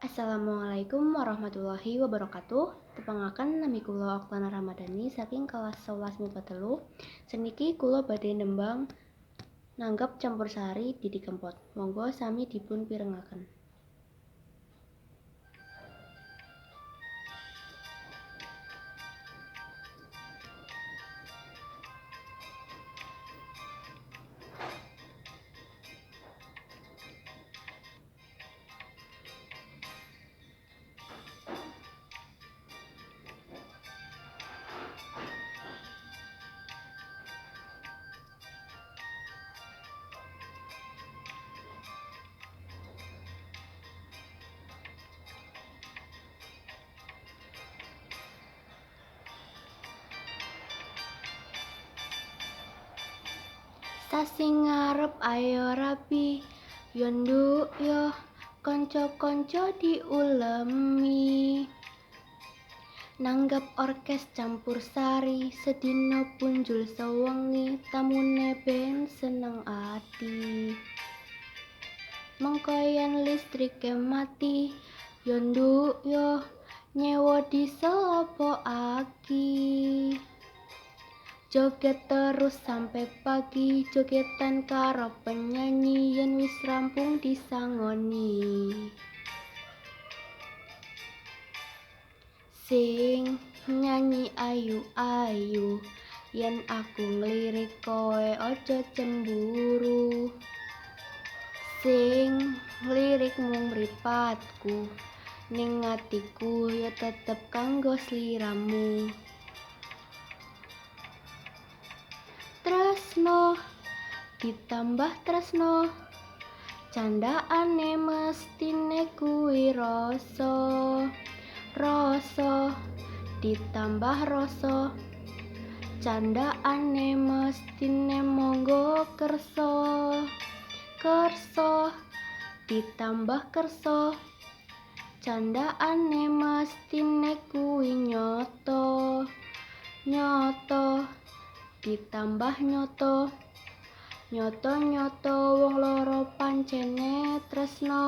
Assalamualaikum warahmatullahi wabarakatuh. Tepangaken nami kula Oktana Ramadhani saking kelas 11 MIPA 3. Seniki kula badhe nembang nanggap campursari Didi Kempot. Monggo sami dipun pirengaken. Sasi ngarep ayo rapi, yo nduk yo kanca-kanca diulemi. Nanggap orkes campursari, sedina punjul sewengi, tamune ben seneng ati. Mengko yen listrike mati, yo nduk yo nyewa diselopokake. Joget terus sampai pagi, jogetan karo penyanyi, yen wis rampung disangoni. Sing nyanyi ayu-ayu, yen aku nglirik kowe aja cemburu. Sing lirik mung mripatku, ning atiku ya tetep kanggo sliramu. Tresno ditambah tresno, candhaane mestine kuwi rasa. Rasa ditambah rasa, candhaane mestine monggo kersa. Kersa ditambah kersa, candhaane mestine kuwi nyoto. Nyoto ditambah nyoto, nyoto-nyoto wong loro pancene tresno.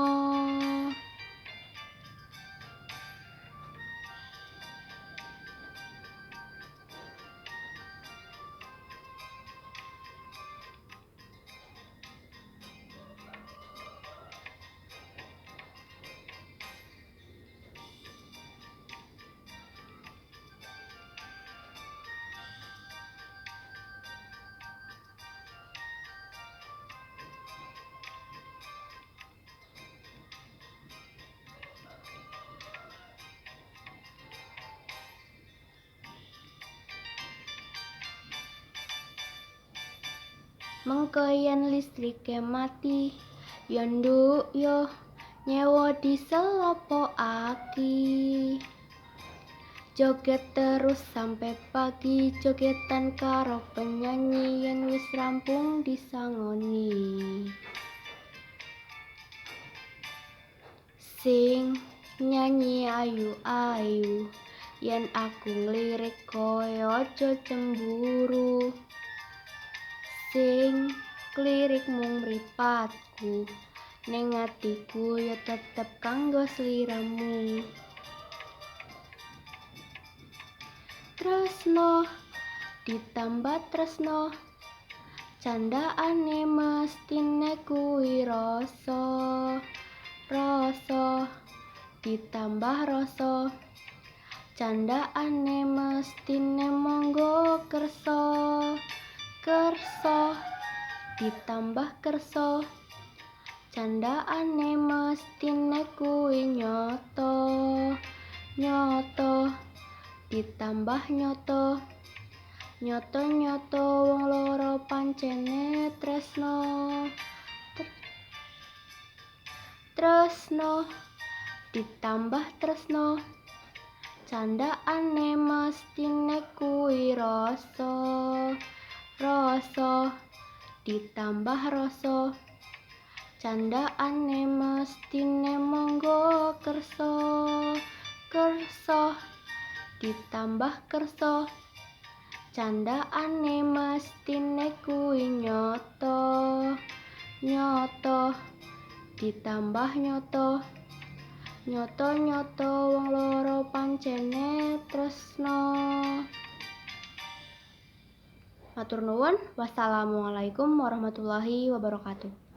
Mengko yen listrike mati, yo nduk yo nyewa diselopokake. Joget terus sampai pagi, jogetan karo penyanyi, yen wis rampung disangoni. Sing nyanyi ayu-ayu, yen aku nglirik kowe aja cemburu. Sing klirik mung mripatku, ning atiku ya tetep kanggo sliramu. Tresno ditambah tresno, candhaane mestine kuwi rasa. Rasa ditambah rasa, candhaane mestine monggo kersa. Kersa ditambah kersa, candhaane mestine kuwi nyoto. Nyoto ditambah nyoto, nyoto-nyoto wong loro pancene tresno. Tresno ditambah tresno, candhaane mestine kuwi rasa. Rasa ditambah rasa, candhaane mestine monggo kersa. Kersa ditambah kersa, candhaane mestine kuwi nyoto. Nyoto ditambah nyoto, Nyoto-nyoto wong loro pancene tresno. Matur nuwun. Wassalamualaikum warahmatullahi wabarakatuh.